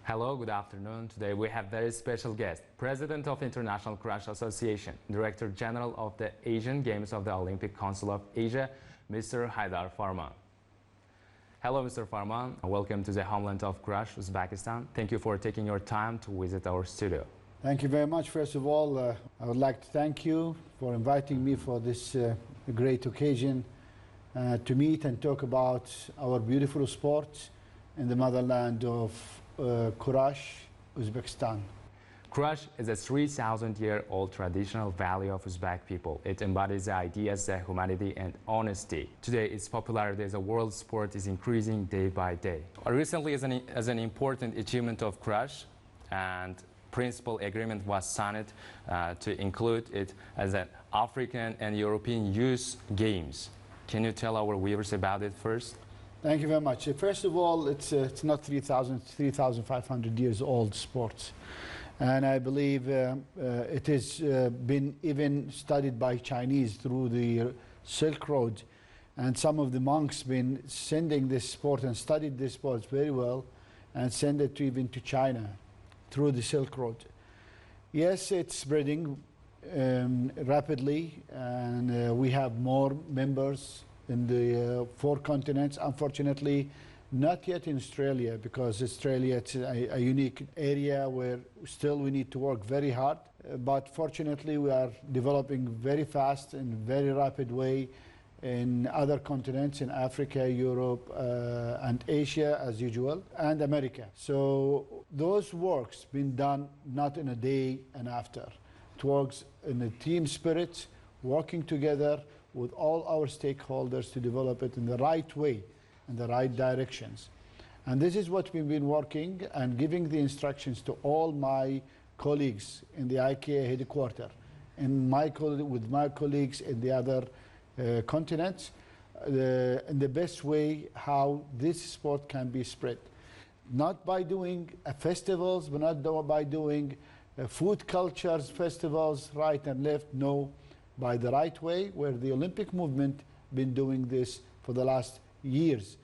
Hello, good afternoon. Today we have very special guest, President of International Crash Association, Director General of the Asian Games of the Olympic Council of Asia, Mr. Haydar Farman. Hello, Mr. Farman. Welcome to the homeland of Crash, Uzbekistan. Thank you for taking your time to visit our studio. Thank you very much. First of all, I would like to thank you for inviting me for this great occasion to meet and talk about our beautiful sport in the motherland of Kurash, Uzbekistan. Crash is a 3,000-year-old traditional value of Uzbek people. It embodies the ideas of humanity and honesty. Today, its popularity as a world sport is increasing day by day. Recently, as an important achievement of Crash, and principal agreement was signed to include it as an African and European Youth Games. Can you tell our viewers about it first? Thank you very much. First of all, it's not 3,500 years old sport. And I believe it has been even studied by Chinese through the Silk Road. And some of the monks been sending this sport and studied this sport very well and send it even to China through the Silk Road. Yes, it's spreading rapidly, and we have more members in the 4 continents. Unfortunately, not yet in Australia, because Australia is a unique area where still we need to work very hard. But fortunately, we are developing very fast in very rapid way in other continents, in Africa, Europe, and Asia as usual, and America. So those works been done not in a day and after. It works in a team spirit, working together with all our stakeholders to develop it in the right way, in the right directions. And this is what we've been working and giving the instructions to all my colleagues in the IKA headquarters, and with my colleagues in the other continents, in the best way how this sport can be spread. Not by doing festivals, but not by doing food cultures festivals right and left, no, by the right way, where the Olympic movement been doing this for the last years.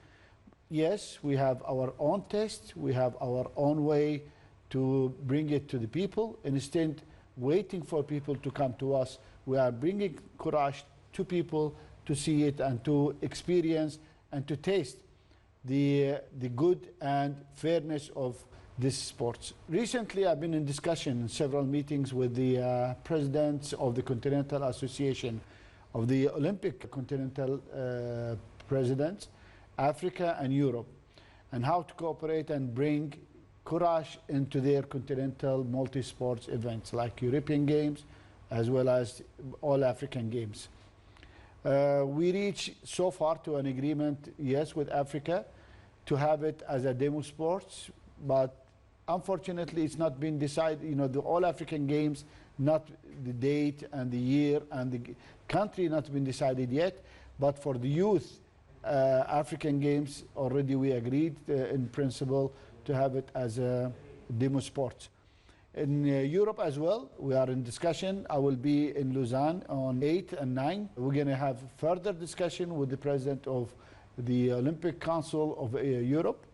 Yes, we have our own taste, we have our own way to bring it to the people. Instead, waiting for people to come to us, we are bringing Kurash to people to see it and to experience and to taste the good and fairness of this sport. Recently, I've been in discussion in several meetings with the presidents of the Continental Association, of the Olympic Continental Presidents, Africa and Europe, and how to cooperate and bring Kurash into their continental multi-sports events like European Games as well as all African Games. We reached so far to an agreement, yes, with Africa to have it as a demo sport, but unfortunately it's not been decided, the All African Games, not the date and the year and the country not been decided yet, but for the youth African Games already we agreed in principle to have it as a demo sport. In Europe as well, we are in discussion. I will be in Lausanne on 8 and 9. We're going to have further discussion with the President of the Olympic Council of Europe,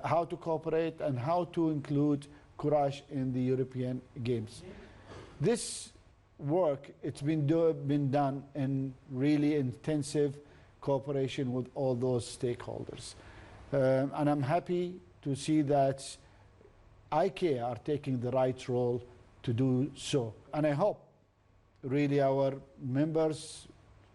how to cooperate and how to include Kurash in the European Games. This work, it's been done in really intensive cooperation with all those stakeholders. And I'm happy to see that IKA are taking the right role to do so. And I hope really our members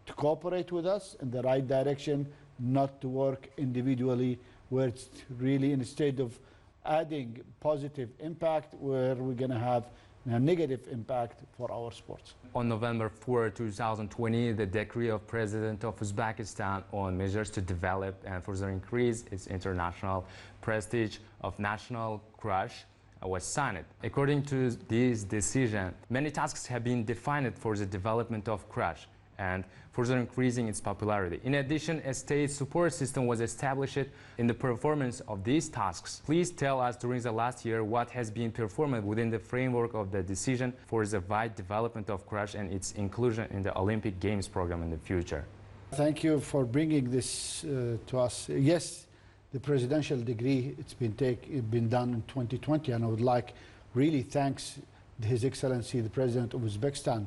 to cooperate with us in the right direction, not to work individually, where it's really instead of adding positive impact, where we're going to have a negative impact for our sports. On November 4, 2020, the decree of President of Uzbekistan on measures to develop and further increase its international prestige of national crash was signed. According to this decision, many tasks have been defined for the development of crash and further increasing its popularity. In addition, a state support system was established in the performance of these tasks. Please tell us during the last year what has been performed within the framework of the decision for the wide development of crash and its inclusion in the Olympic Games program in the future. Thank you for bringing this to us. Yes, the presidential degree. It's been done in 2020, and I would like really thanks His Excellency the President of Uzbekistan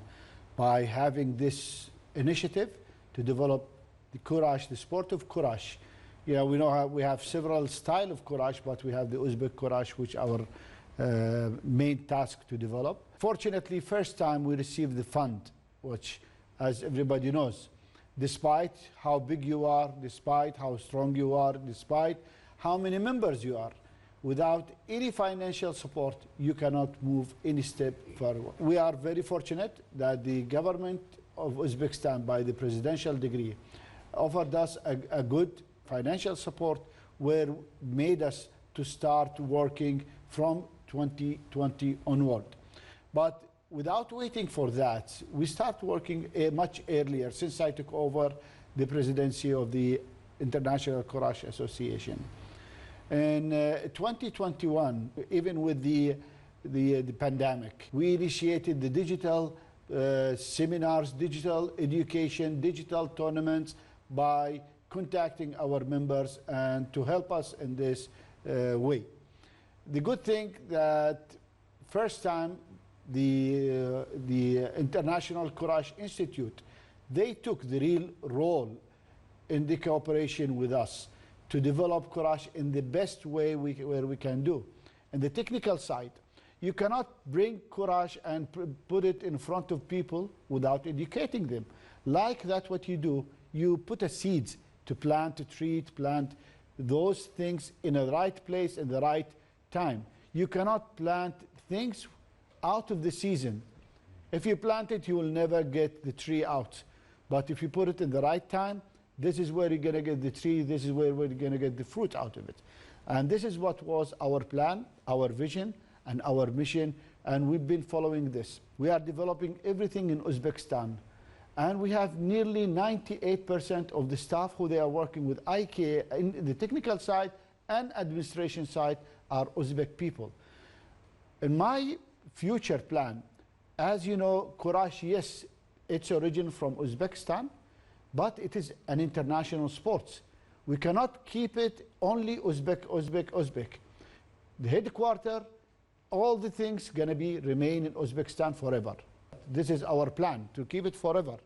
by having this initiative to develop the Courage, the sport of Courage. You know, we know how we have several styles of Courage, but we have the Uzbek Courage, which our main task to develop. Fortunately, first time we received the fund, which, as everybody knows, despite how big you are, despite how strong you are, despite how many members you are, without any financial support, you cannot move any step forward. We are very fortunate that the government of Uzbekistan, by the presidential degree, offered us a good financial support, where made us to start working from 2020 onward. But without waiting for that, we start working much earlier, since I took over the presidency of the International Courage Association. In 2021, even with the pandemic, we initiated the digital seminars, digital education, digital tournaments, by contacting our members and to help us in this way. The good thing that first time the International Courage Institute, they took the real role in the cooperation with us to develop Courage in the best way where we can do. And the technical side, you cannot bring Courage and put it in front of people without educating them. Like that, what you do, you put a seeds to plant a tree, to plant those things in the right place in the right time. You cannot plant things out of the season. If you plant it, you will never get the tree out. But if you put it in the right time, this is where you're going to get the tree, this is where we're going to get the fruit out of it. And this is what was our plan, our vision, and our mission, and we've been following this. We are developing everything in Uzbekistan, and we have nearly 98% of the staff who they are working with IKA in the technical side and administration side are Uzbek people. In my future plan, as you know, Courage, yes, its origin from Uzbekistan, but it is an international sport. We cannot keep it only Uzbek. The headquarters, all the things gonna be remain in Uzbekistan forever. This is our plan, to keep it forever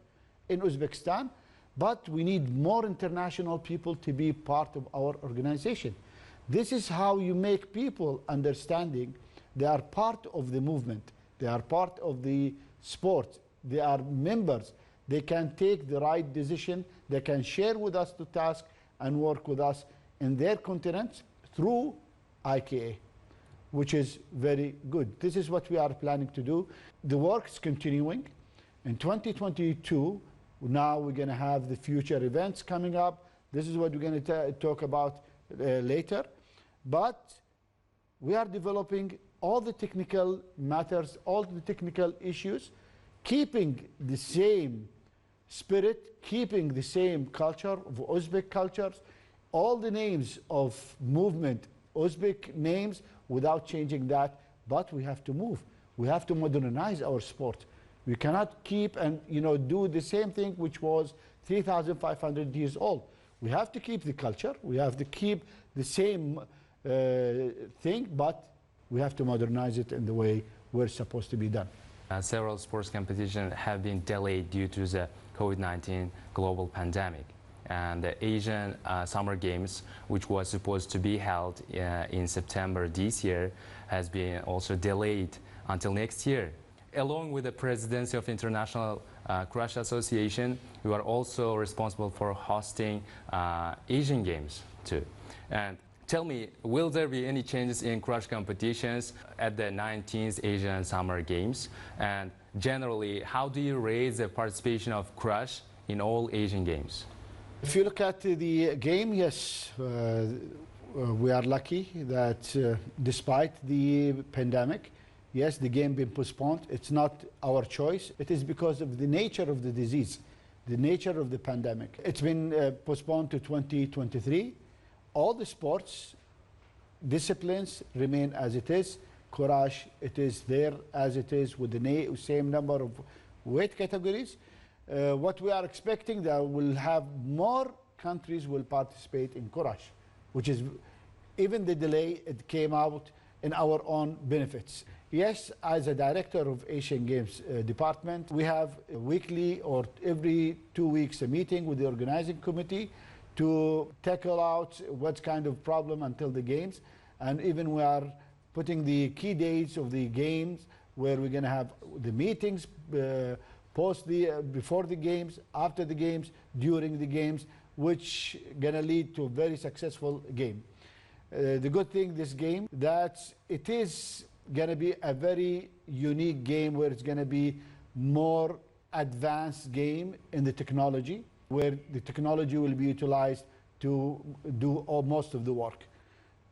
in Uzbekistan, but we need more international people to be part of our organization. This is how you make people understanding they are part of the movement, they are part of the sport, they are members, they can take the right decision, they can share with us the task and work with us in their continent through IKA, which is very good. This is what we are planning to do. The work is continuing. In 2022, now we're going to have the future events coming up. This is what we're going to talk about later. But we are developing all the technical matters, all the technical issues, keeping the same spirit, keeping the same culture of Uzbek cultures, all the names of movement, Uzbek names, without changing that. But we have to move. We have to modernize our sport. We cannot keep and do the same thing which was 3,500 years old. We have to keep the culture. We have to keep the same thing, but we have to modernize it in the way we're supposed to be done. Several sports competitions have been delayed due to the COVID-19 global pandemic. And the Asian Summer Games, which was supposed to be held in September this year, has been also delayed until next year. Along with the presidency of International Courage Association, we are also responsible for hosting Asian Games too. And tell me, will there be any changes in Courage competitions at the 19th Asian Summer Games? And generally, how do you raise the participation of Courage in all Asian Games? If you look at the game, yes, we are lucky that despite the pandemic, yes, the game been postponed. It's not our choice. It is because of the nature of the disease, the nature of the pandemic. It's been postponed to 2023. All the sports disciplines remain as it is. Courage, it is there as it is with the same number of weight categories. What we are expecting that we'll have more countries will participate in Courage, which is even the delay, it came out in our own benefits. Yes, as a director of Asian Games department, we have a weekly or every 2 weeks a meeting with the organizing committee to tackle out what kind of problem until the games. And even we are putting the key dates of the games where we're going to have the meetings before the games, after the games, during the games, which going to lead to a very successful game. The good thing this game that it is going to be a very unique game where it's going to be more advanced game in the technology, where the technology will be utilized to do most of the work.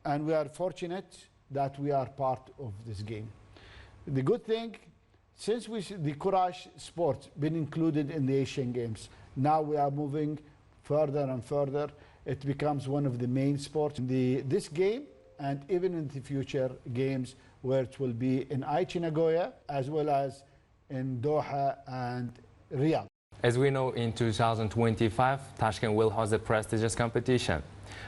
And we are fortunate that we are part of this game. The good thing, since the Courage sport been included in the Asian Games, now we are moving further and further. It becomes one of the main sports in this game and even in the future games where it will be in Aichi Nagoya as well as in Doha and Riyadh. As we know, in 2025, Tashkent will host a prestigious competition.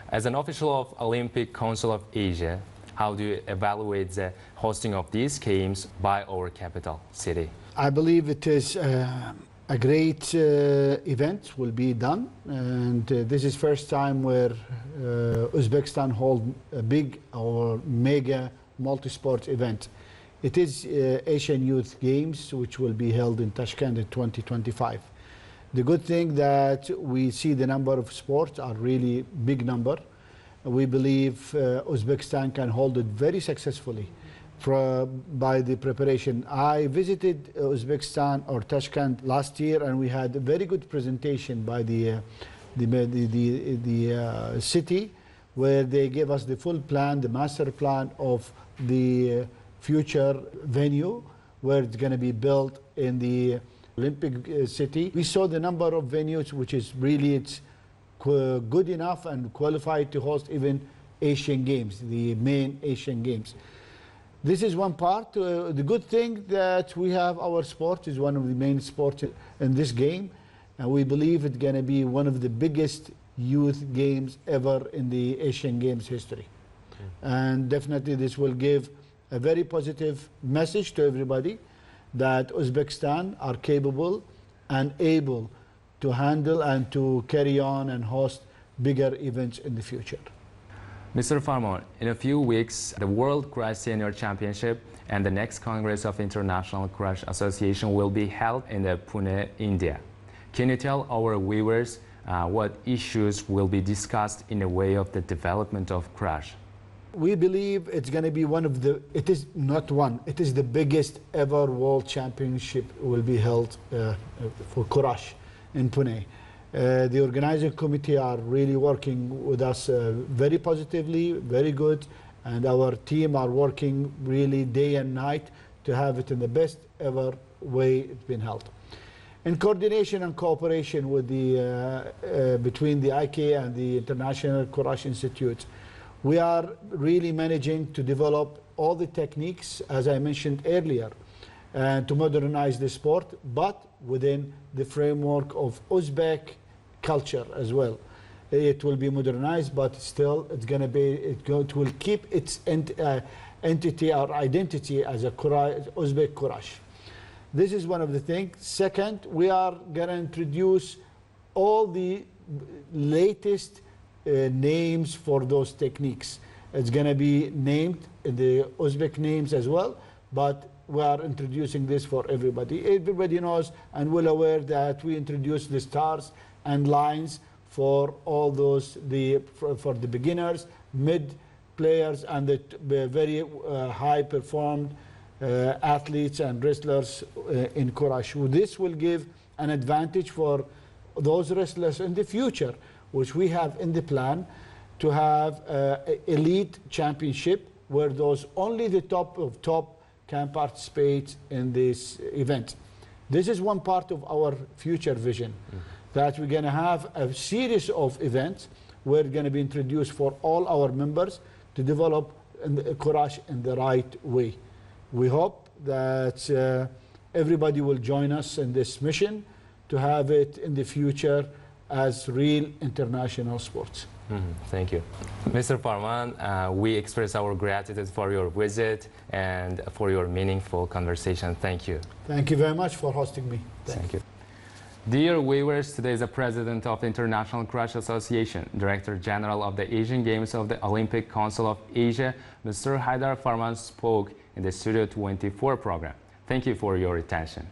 As an official of Olympic Council of Asia, how do you evaluate the hosting of these games by our capital city? I believe it is a great event will be done, and this is first time where Uzbekistan hold a big or mega multi-sport event. It is Asian Youth Games, which will be held in Tashkent in 2025. The good thing that we see the number of sports are really big number. We believe Uzbekistan can hold it very successfully by the preparation. I visited Uzbekistan or Tashkent last year, and we had a very good presentation by the city, where they gave us the full plan, the master plan of the future venue, where it's going to be built in the Olympic city. We saw the number of venues, which is really good enough and qualified to host even Asian Games, the main Asian Games. This is one part. The good thing that we have our sport is one of the main sports in this game, and we believe it's going to be one of the biggest youth games ever in the Asian Games history. And definitely this will give a very positive message to everybody that Uzbekistan are capable and able to handle and to carry on and host bigger events in the future. Mr. Farman, in a few weeks, the World Crush Senior Championship and the next Congress of International Crush Association will be held in Pune, India. Can you tell our viewers what issues will be discussed in the way of the development of crush? We believe it's going to be one of the, it is not one, it is the biggest ever world championship will be held for Courage in Pune. The organizing committee are really working with us very positively, very good, and our team are working really day and night to have it in the best ever way it's been held. In coordination and cooperation with between the IKA and the International Courage Institute, we are really managing to develop all the techniques, as I mentioned earlier, and to modernize the sport, but within the framework of Uzbek culture as well. It will be modernized, but still it's going to be, it will keep its entity or identity as a Uzbek Courage. This is one of the things. Second, we are going to introduce all the latest names for those techniques. It's going to be named in the Uzbek names as well, but we are introducing this for everybody. Everybody knows and well aware that we introduced the stars and lines for all those, for the beginners, mid players, and the very high performed athletes and wrestlers in Courage. This will give an advantage for those wrestlers in the future, which we have in the plan to have elite championship where those only the top of top can participate in this event. This is one part of our future vision, that we're going to have a series of events where we're going to be introduced for all our members to develop Courage in the right way. We hope that everybody will join us in this mission to have it in the future as real international sports. Thank you. Mr. Farman, we express our gratitude for your visit and for your meaningful conversation. Thank you. Thank you very much for hosting me. Thank you. Dear viewers, today is the President of the International Crush Association, Director General of the Asian Games of the Olympic Council of Asia, Mr. Haidar Farman spoke in the Studio 24 program. Thank you for your attention.